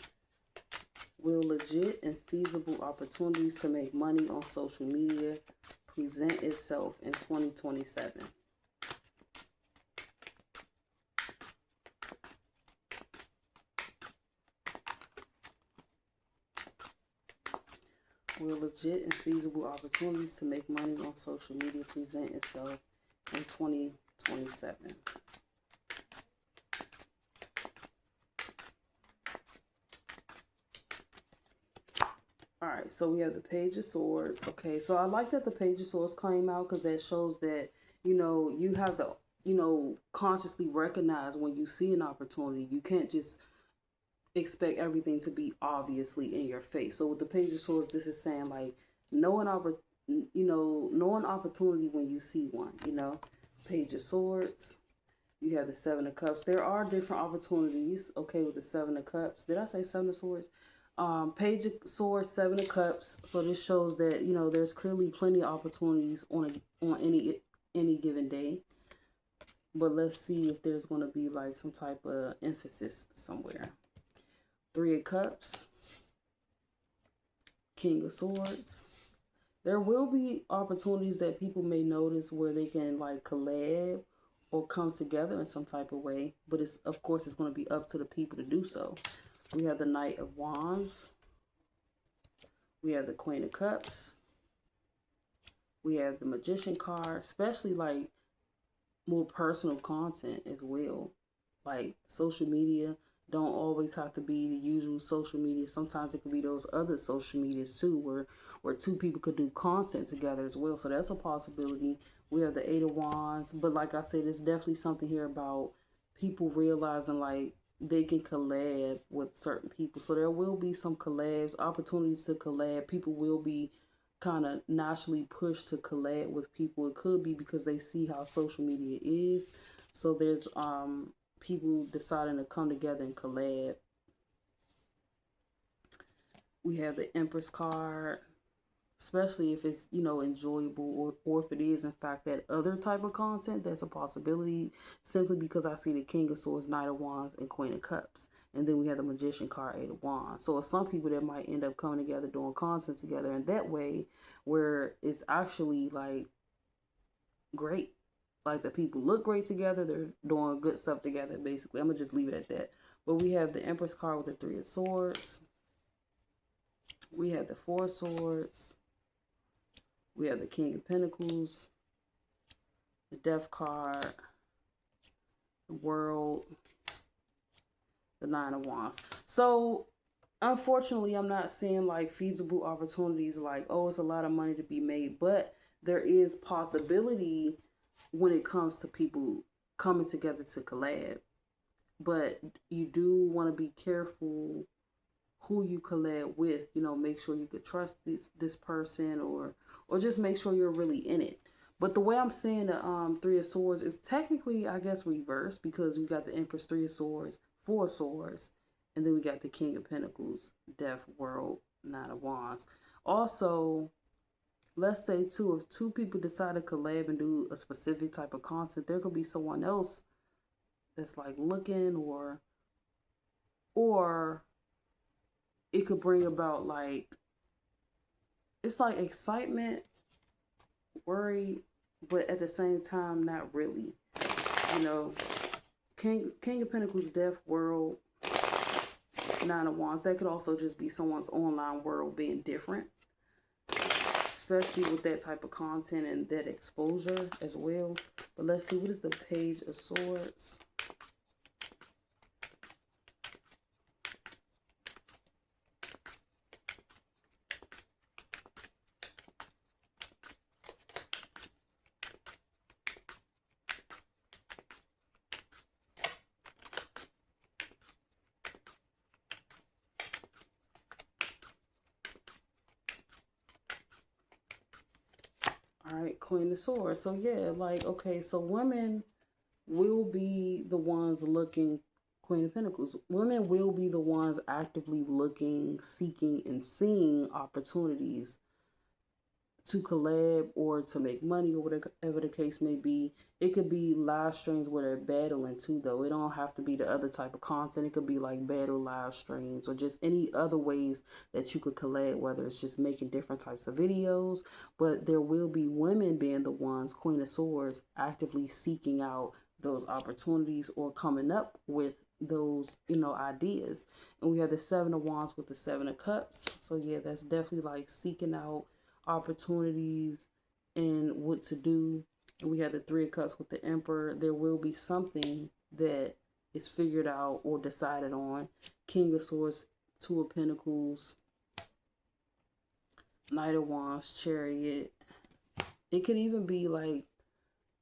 Will legit and feasible opportunities to make money on social media present itself in 2027. Will legit and feasible opportunities to make money on social media present itself in 2027. Alright, so we have the Page of Swords. Okay, so I like that the Page of Swords came out because that shows that, you have to, consciously recognize when you see an opportunity. You can't just expect everything to be obviously in your face. So with the Page of Swords, this is saying like knowing opportunity when you see one. Page of Swords. You have the Seven of Cups. There are different opportunities. Okay, with the Seven of Cups. Did I say Seven of Swords? Page of Swords, Seven of Cups. So this shows that there's clearly plenty of opportunities on any given day. But let's see if there's going to be like some type of emphasis somewhere. Three of Cups, King of Swords. There will be opportunities that people may notice where they can like collab or come together in some type of way. But of course it's going to be up to the people to do so. We have the Knight of Wands. We have the Queen of Cups. We have the Magician card, especially like more personal content as well. Like social media don't always have to be the usual social media. Sometimes it could be those other social medias too, where two people could do content together as well. So that's a possibility. We have the Eight of Wands, but like I said, there's definitely something here about people realizing like they can collab with certain people. So there will be some collabs, opportunities to collab. People will be kind of naturally pushed to collab with people. It could be because they see how social media is. So there's people deciding to come together and collab. We have the Empress card, especially if it's enjoyable, or if it is in fact that other type of content. That's a possibility, simply because I see the King of Swords, Knight of Wands, and Queen of Cups, and then we have the Magician card, Eight of Wands. So it's some people that might end up coming together doing content together in that way, where it's actually like great. Like the people look great together, they're doing good stuff together. Basically, I'm gonna just leave it at that. But we have the Empress card with the Three of Swords. We have the Four of Swords. We have the King of Pentacles, the Death card, the World, the Nine of Wands. So unfortunately, I'm not seeing like feasible opportunities like, oh, it's a lot of money to be made, but there is possibility when it comes to people coming together to collab. But you do want to be careful who you collab with. Make sure you could trust this person, or just make sure you're really in it. But the way I'm seeing the Three of Swords is technically, I guess, reversed, because we got the Empress, Three of Swords, Four of Swords, and then we got the King of Pentacles, Death, World, Nine of Wands. Also, let's say too, if two people decide to collab and do a specific type of content, there could be someone else that's like looking, or it could bring about like, it's like excitement, worry, but at the same time, not really. King of Pentacles, Death, World, Nine of Wands. That could also just be someone's online world being different, especially with that type of content and that exposure as well. But let's see, what is the Page of Swords? All right, Queen of Swords. So yeah, like, okay, so women will be the ones looking, Queen of Pentacles. Women will be the ones actively looking, seeking, and seeing opportunities to collab or to make money, or whatever the case may be. It could be live streams where they're battling too, though. It don't have to be the other type of content. It could be like battle live streams, or just any other ways that you could collab, whether it's just making different types of videos. But there will be women being the ones, Queen of Swords, actively seeking out those opportunities or coming up with those ideas. And we have the Seven of Wands with the Seven of Cups. So yeah, that's definitely like seeking out opportunities and what to do. And we have the Three of Cups with the Emperor. There will be something that is figured out or decided on. King of Swords, Two of Pentacles, Knight of Wands, Chariot. It could even be like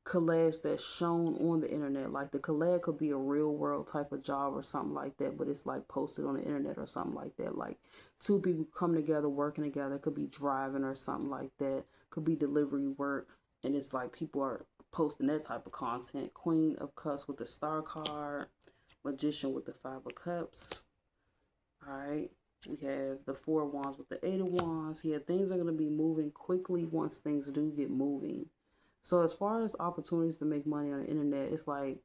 collabs that's shown on the internet. Like the collab could be a real world type of job or something like that, but it's like posted on the internet or something like that. Like two people come together, working together. It could be driving or something like that. Could be delivery work, and it's like people are posting that type of content. Queen of Cups with the Star card, Magician with the Five of Cups. All right, We have the Four of Wands with the Eight of Wands. Yeah, things are going to be moving quickly once things do get moving. So as far as opportunities to make money on the internet, it's like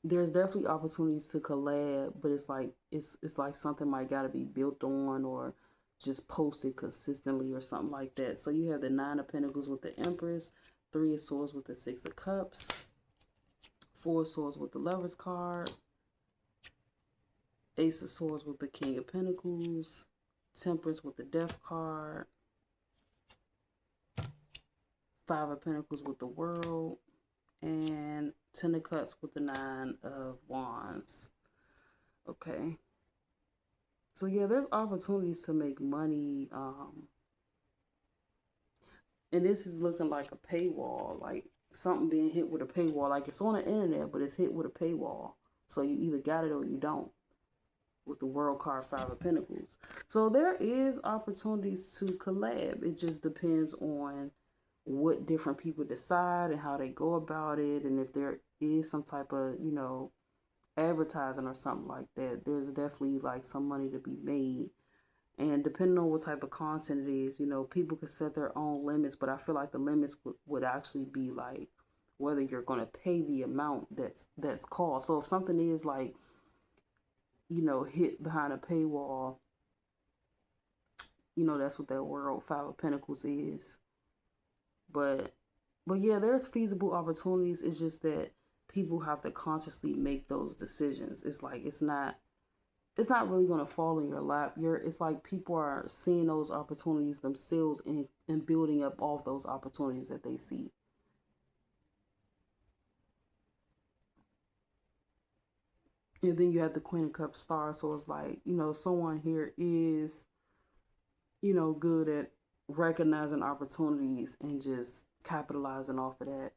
there's definitely opportunities to collab, but it's like something might got to be built on or just posted consistently or something like that. So you have the Nine of Pentacles with the Empress, Three of Swords with the Six of Cups, Four of Swords with the Lovers card, Ace of Swords with the King of Pentacles, Temperance with the Death card, Five of Pentacles with the World, and Ten of Cups with the Nine of Wands. Okay. So yeah, there's opportunities to make money. And this is looking like a paywall, like something being hit with a paywall. Like it's on the internet, but it's hit with a paywall. So you either got it or you don't. With the World card, Five of Pentacles. So there is opportunities to collab. It just depends on what different people decide and how they go about it. And if there is some type of, advertising or something like that, there's definitely like some money to be made. And depending on what type of content it is, people can set their own limits, but I feel like the limits would actually be like whether you're going to pay the amount that's called. So if something is like, hit behind a paywall, that's what that World Five of Pentacles is. But yeah, there's feasible opportunities. It's just that people have to consciously make those decisions. It's like it's not really going to fall in your lap. It's like people are seeing those opportunities themselves and building up off those opportunities that they see. And then you have the Queen of Cups star. So it's like, someone here is, good at recognizing opportunities and just capitalizing off of that.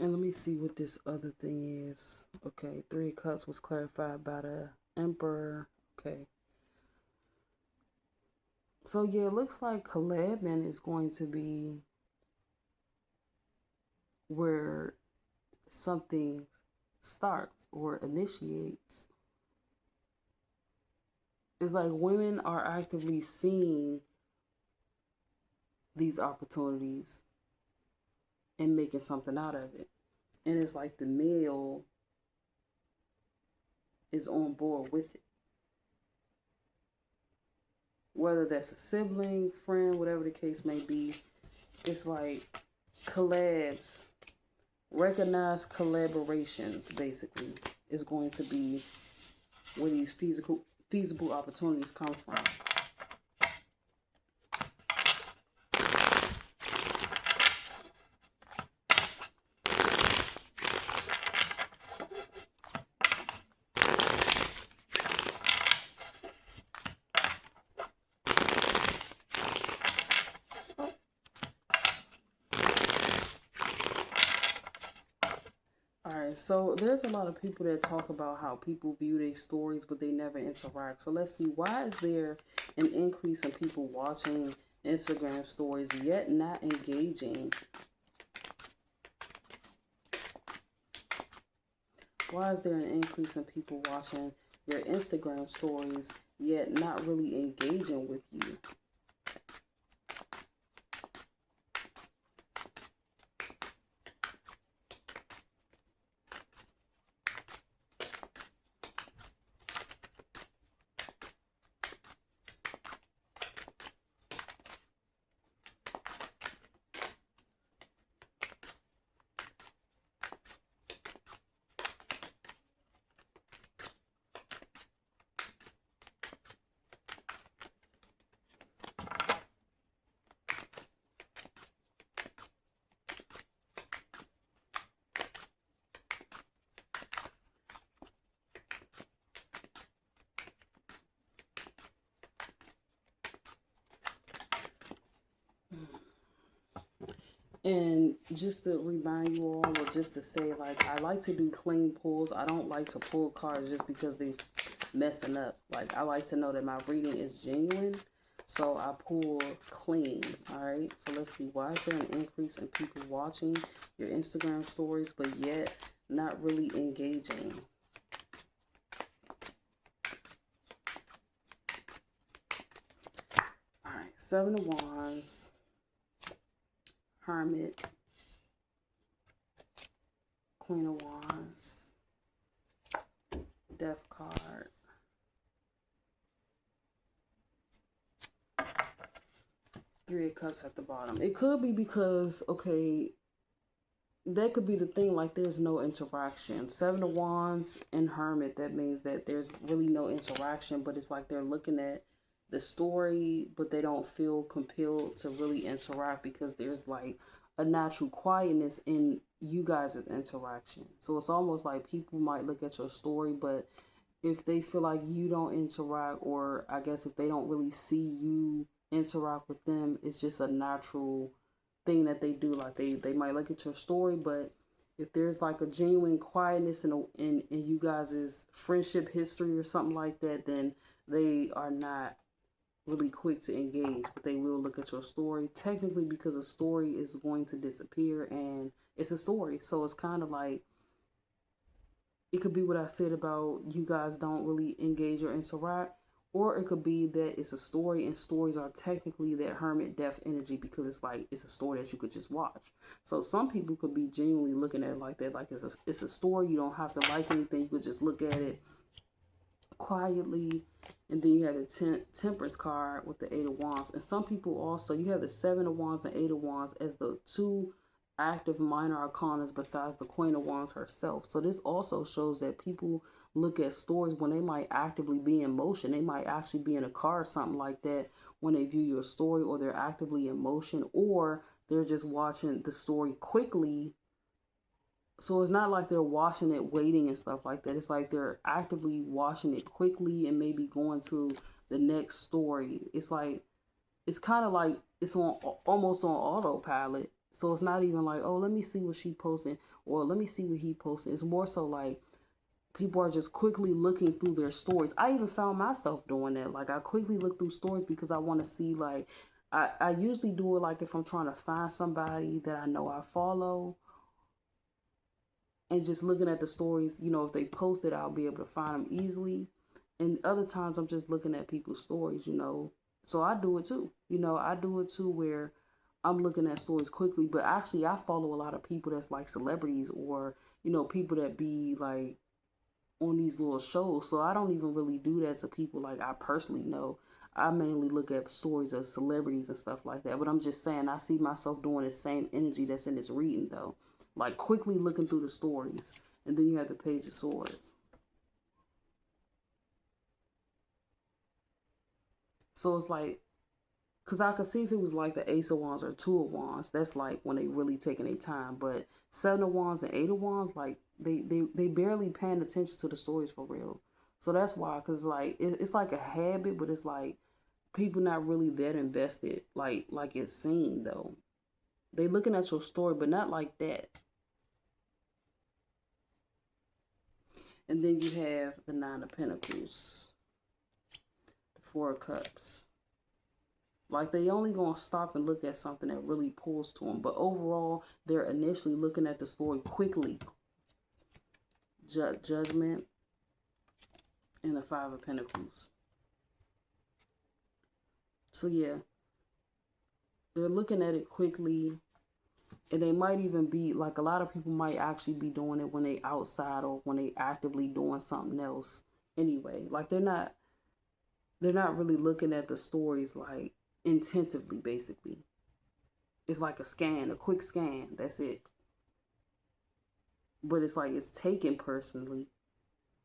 And let me see what this other thing is. Okay, Three of Cups was clarified by the Emperor. Okay. So yeah, it looks like collabing is going to be where something starts or initiates. It's like women are actively seeing these opportunities and making something out of it. And it's like the male is on board with it. Whether that's a sibling, friend, whatever the case may be, it's like collabs, recognized collaborations, basically, is going to be where these feasible opportunities come from. So there's a lot of people that talk about how people view their stories, but they never interact. So let's see, why is there an increase in people watching Instagram stories yet not engaging? Why is there an increase in people watching your Instagram stories yet not really engaging with you? And just to remind you all, or just to say, like, I like to do clean pulls. I don't like to pull cards just because they messing up. Like, I like to know that my reading is genuine. So I pull clean. All right. So let's see. Why is there an increase in people watching your Instagram stories, but yet not really engaging? All right. 7 of Wands. Hermit. Queen of Wands. Death card. Three of Cups at the bottom. It could be because, okay, that could be the thing, like there's no interaction. 7 of Wands and Hermit, that means that there's really no interaction, but it's like they're looking at the story, but they don't feel compelled to really interact because there's like a natural quietness in you guys' interaction. So it's almost like people might look at your story, but if they feel like you don't interact, or I guess if they don't really see you interact with them, it's just a natural thing that they do. Like they might look at your story, but if there's like a genuine quietness in you guys' friendship history or something like that, then they are not really quick to engage, but they will look at your story technically because a story is going to disappear and it's a story. So it's kind of like, it could be what I said about you guys don't really engage or interact, or it could be that it's a story and stories are technically that hermit death energy because it's like it's a story that you could just watch. So some people could be genuinely looking at it like that, like it's a story. You don't have to like anything. You could just look at it quietly. And then you have the Temperance card with the 8 of Wands. And some people also, you have the 7 of Wands and 8 of Wands as the two active minor arcanas besides the Queen of Wands herself. So this also shows that people look at stories when they might actively be in motion. They might actually be in a car or something like that when they view your story, or they're actively in motion, or they're just watching the story quickly. So it's not like they're watching it waiting and stuff like that. It's like they're actively watching it quickly and maybe going to the next story. It's like, it's kind of like it's on almost on autopilot. So it's not even like, oh, let me see what she posted or let me see what he posted. It's more so like people are just quickly looking through their stories. I even found myself doing that. Like I quickly look through stories because I want to see, like, I usually do it like if I'm trying to find somebody that I know I follow, and just looking at the stories, you know, if they post it, I'll be able to find them easily. And other times I'm just looking at people's stories, you know. So I do it too. You know, I do it too where I'm looking at stories quickly. But actually, I follow a lot of people that's like celebrities, or, you know, people that be like on these little shows. So I don't even really do that to people like I personally know. I mainly look at stories of celebrities and stuff like that. But I'm just saying, I see myself doing the same energy that's in this reading, though. Like quickly looking through the stories. And then you have the Page of Swords. So it's like, because I could see if it was like the Ace of Wands or Two of Wands, that's like when they really taking their time. But Seven of Wands and Eight of Wands, like they barely paying attention to the stories for real. So that's why, because like it's like a habit, but it's like people not really that invested like it seemed though. They looking at your story, but not like that. And then you have the Nine of Pentacles, the Four of Cups. Like they only gonna stop and look at something that really pulls to them. But overall, they're initially looking at the story quickly. Judgment and the Five of Pentacles. So yeah, they're looking at it quickly. And they might even be like, a lot of people might actually be doing it when they outside or when they actively doing something else anyway. Like they're not really looking at the stories like intensively, basically. It's like a scan, a quick scan. That's it. But it's like it's taken personally.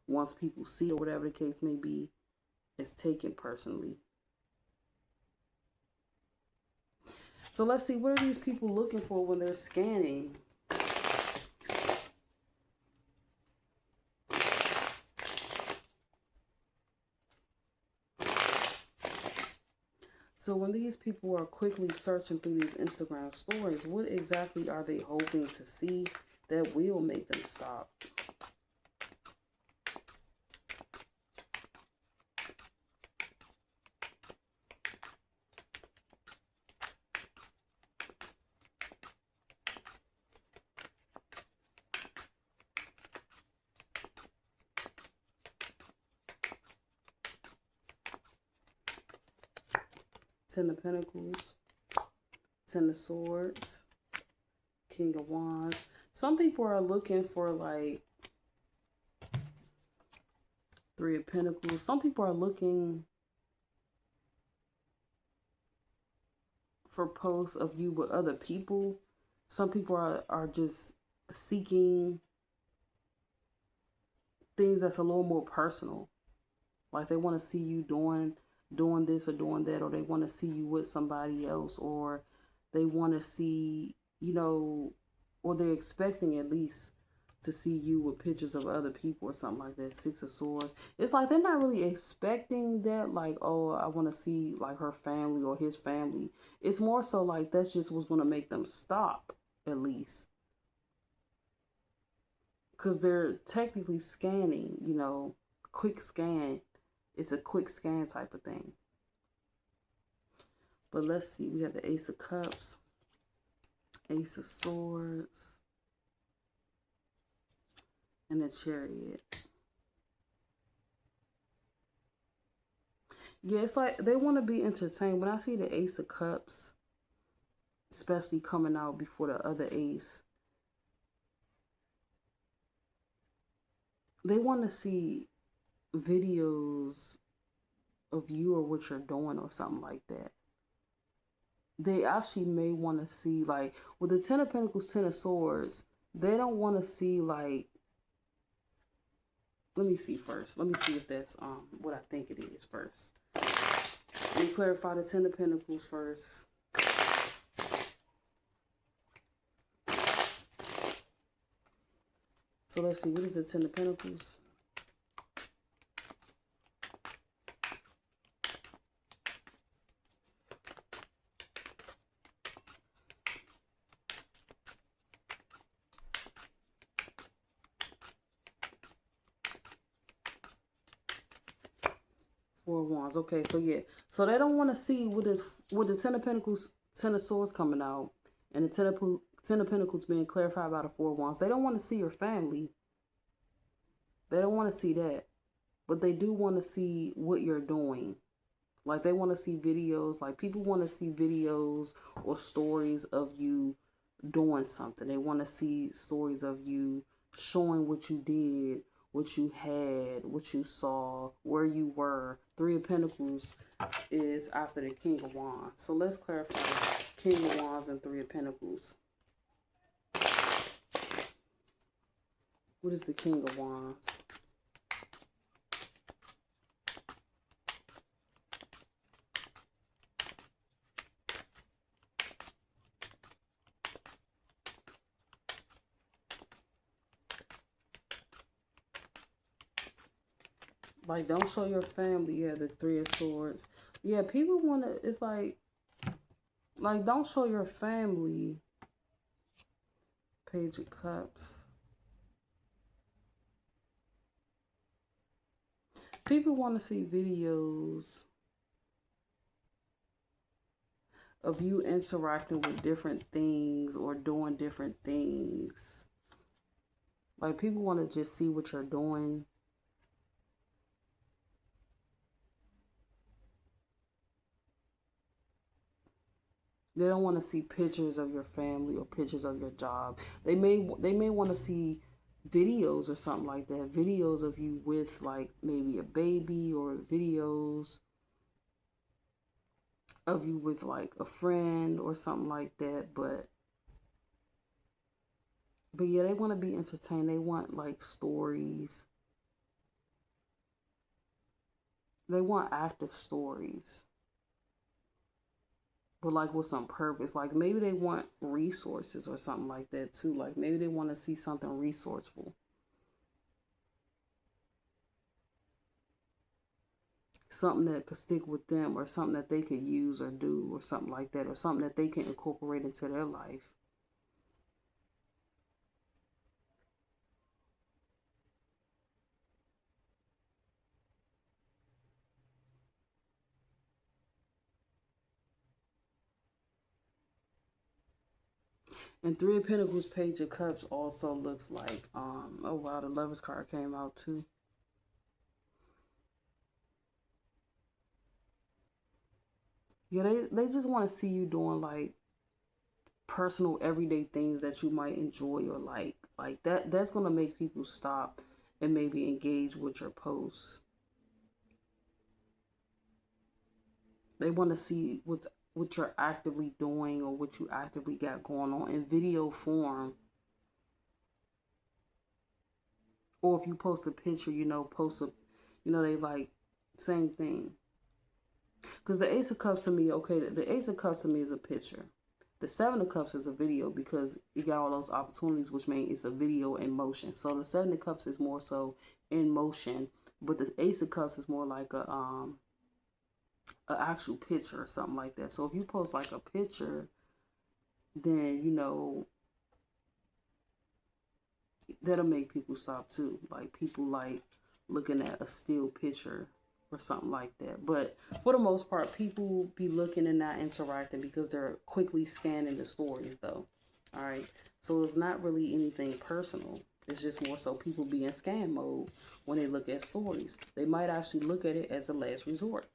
Once people see, or whatever the case may be, it's taken personally. So let's see, what are these people looking for when they're scanning? So when these people are quickly searching through these Instagram stories, what exactly are they hoping to see that will make them stop? 10 of Pentacles, 10 of Swords, King of Wands. Some people are looking for like 3 of Pentacles. Some people are looking for posts of you with other people. Some people are just seeking things that's a little more personal. Like they want to see you doing this or doing that, or they want to see you with somebody else, or they want to see, or they're expecting at least to see you with pictures of other people or something like that. 6 of Swords. It's like they're not really expecting that, like, oh, I want to see like her family or his family. It's more so like that's just what's going to make them stop, at least. Because they're technically scanning, quick scan. It's a quick scan type of thing. But let's see. We have the Ace of Cups, Ace of Swords, and the Chariot. Yeah, it's like they want to be entertained. When I see the Ace of Cups, especially coming out before the other ace, they want to see videos of you or what you're doing or something like that. They actually may want to see, like, with the 10 of Pentacles, 10 of Swords, they don't want to see, like, let me see first. Let me see if that's what I think it is first. Let me clarify the 10 of Pentacles first. So let's see, what is the 10 of Pentacles? Four of Wands. Okay, so yeah. So they don't want to see with the 10 of Pentacles, 10 of Swords coming out, and the 10 of Pentacles being clarified by the Four of Wands. They don't want to see your family. They don't want to see that. But they do want to see what you're doing. Like they want to see videos. Like people want to see videos or stories of you doing something. They want to see stories of you showing what you did, what you had, what you saw, where you were. 3 of Pentacles is after the King of Wands. So let's clarify King of Wands and 3 of Pentacles. What is the King of Wands? Like, don't show your family. Yeah, the 3 of Swords. Yeah, people want to, it's like, don't show your family. Page of Cups. People want to see videos of you interacting with different things or doing different things. Like, people want to just see what you're doing. They don't want to see pictures of your family or pictures of your job. They may want to see videos or something like that. Videos of you with like maybe a baby, or videos of you with like a friend or something like that. But yeah, they want to be entertained. They want like stories. They want active stories. But like with some purpose. Like maybe they want resources or something like that too. Like maybe they want to see something resourceful. something that could stick with them, or something that they could use or do, or something like that, or something that they can incorporate into their life. And Three of Pentacles, Page of Cups also looks like, oh wow, the Lovers card came out too. Yeah, they just want to see you doing like personal everyday things that you might enjoy or like that's going to make people stop and maybe engage with your posts. They want to see what you're actively doing, or what you actively got going on in video form. Or if you post a picture, post a, they like, same thing. Because the Ace of Cups to me, okay, the Ace of Cups to me is a picture. The Seven of Cups is a video, because you got all those opportunities, which means it's a video in motion. So the Seven of Cups is more so in motion, but the Ace of Cups is more like a actual picture or something like that. So if you post like a picture, then that'll make people stop too. Like people like looking at a still picture or something like that. But for the most part, people be looking and not interacting because they're quickly scanning the stories though. All right. So it's not really anything personal. It's just more so people be in scan mode when they look at stories. They might actually look at it as a last resort.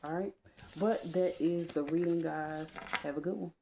All right. But that is the reading, guys. Have a good one.